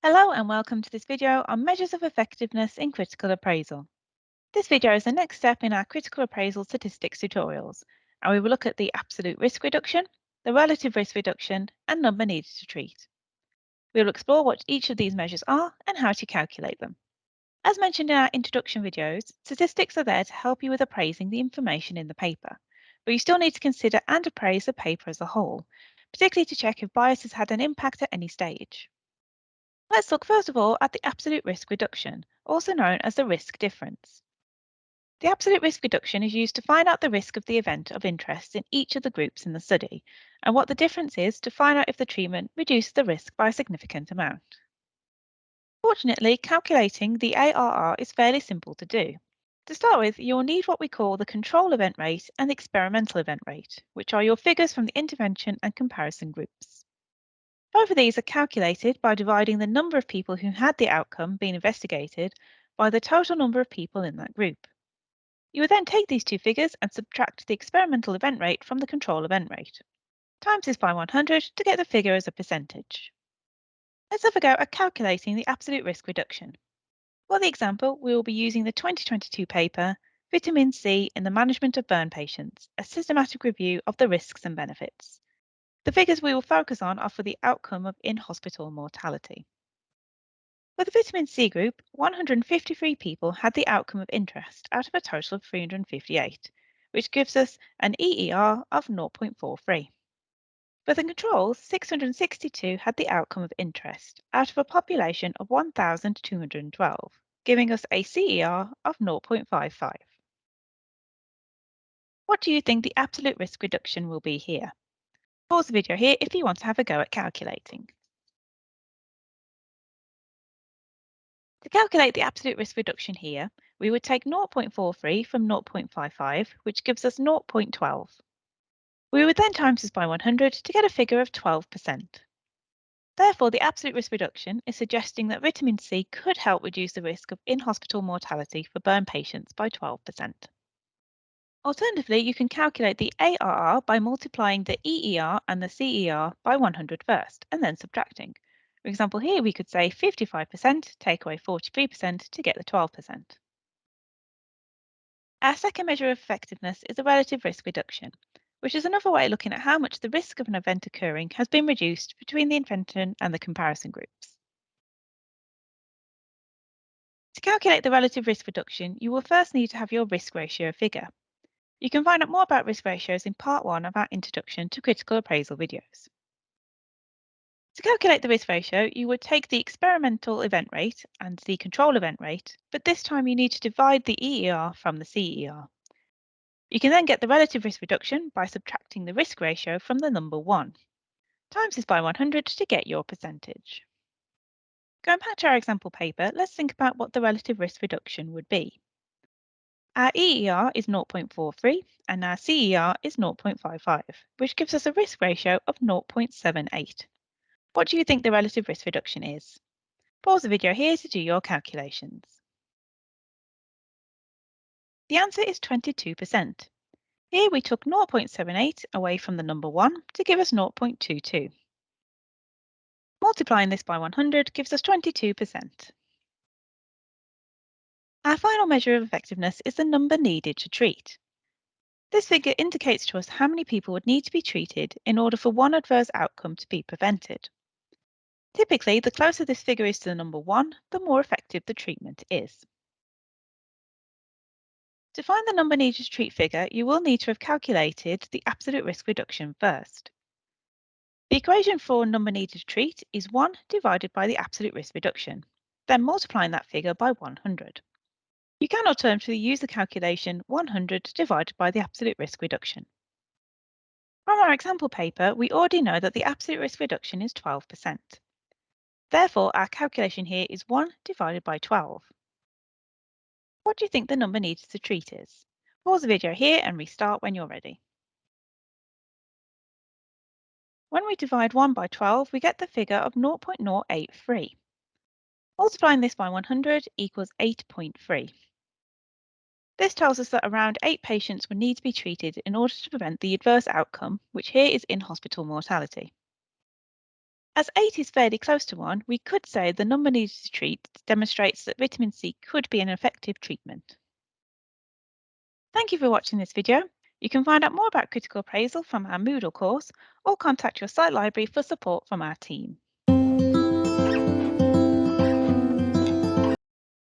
Hello and welcome to this video on measures of effectiveness in critical appraisal. This video is the next step in our critical appraisal statistics tutorials, and we will look at the absolute risk reduction, the relative risk reduction, and number needed to treat. We will explore what each of these measures are and how to calculate them. As mentioned in our introduction videos, statistics are there to help you with appraising the information in the paper, but you still need to consider and appraise the paper as a whole, particularly to check if bias has had an impact at any stage. Let's look first of all at the absolute risk reduction, also known as the risk difference. The absolute risk reduction is used to find out the risk of the event of interest in each of the groups in the study, and what the difference is to find out if the treatment reduces the risk by a significant amount. Fortunately, calculating the ARR is fairly simple to do. To start with, you'll need what we call the control event rate and the experimental event rate, which are your figures from the intervention and comparison groups. Both of these are calculated by dividing the number of people who had the outcome being investigated by the total number of people in that group. You would then take these two figures and subtract the experimental event rate from the control event rate. Times this by 100 to get the figure as a percentage. Let's have a go at calculating the absolute risk reduction. For the example, we will be using the 2022 paper, Vitamin C in the Management of Burn Patients, a systematic review of the risks and benefits. The figures we will focus on are for the outcome of in-hospital mortality. For the vitamin C group, 153 people had the outcome of interest out of a total of 358, which gives us an EER of 0.43. For the controls, 662 had the outcome of interest out of a population of 1,212, giving us a CER of 0.55. What do you think the absolute risk reduction will be here? Pause the video here if you want to have a go at calculating. To calculate the absolute risk reduction here, we would take 0.43 from 0.55, which gives us 0.12. We would then times this by 100 to get a figure of 12%. Therefore, the absolute risk reduction is suggesting that vitamin C could help reduce the risk of in-hospital mortality for burn patients by 12%. Alternatively, you can calculate the ARR by multiplying the EER and the CER by 100 first, and then subtracting. For example, here we could say 55% take away 43% to get the 12%. Our second measure of effectiveness is the relative risk reduction, which is another way of looking at how much the risk of an event occurring has been reduced between the intervention and the comparison groups. To calculate the relative risk reduction, you will first need to have your risk ratio figure. You can find out more about risk ratios in part 1 of our Introduction to Critical Appraisal videos. To calculate the risk ratio, you would take the experimental event rate and the control event rate, but this time you need to divide the EER from the CER. You can then get the relative risk reduction by subtracting the risk ratio from the number 1. Times this by 100 to get your percentage. Going back to our example paper, let's think about what the relative risk reduction would be. Our EER is 0.43 and our CER is 0.55, which gives us a risk ratio of 0.78. What do you think the relative risk reduction is? Pause the video here to do your calculations. The answer is 22%. Here we took 0.78 away from the number 1 to give us 0.22. Multiplying this by 100 gives us 22%. Our final measure of effectiveness is the number needed to treat. This figure indicates to us how many people would need to be treated in order for one adverse outcome to be prevented. Typically, the closer this figure is to the number 1, the more effective the treatment is. To find the number needed to treat figure, you will need to have calculated the absolute risk reduction first. The equation for number needed to treat is 1 divided by the absolute risk reduction, then multiplying that figure by 100. You can alternatively use the calculation 100 divided by the absolute risk reduction. From our example paper, we already know that the absolute risk reduction is 12%. Therefore, our calculation here is 1 divided by 12. What do you think the number needed to treat is? Pause the video here and restart when you're ready. When we divide 1 by 12, we get the figure of 0.083. Multiplying this by 100 equals 8.3. This tells us that around 8 patients would need to be treated in order to prevent the adverse outcome, which here is in-hospital mortality. As 8 is fairly close to 1, we could say the number needed to treat demonstrates that vitamin C could be an effective treatment. Thank you for watching this video. You can find out more about critical appraisal from our Moodle course or contact your site library for support from our team.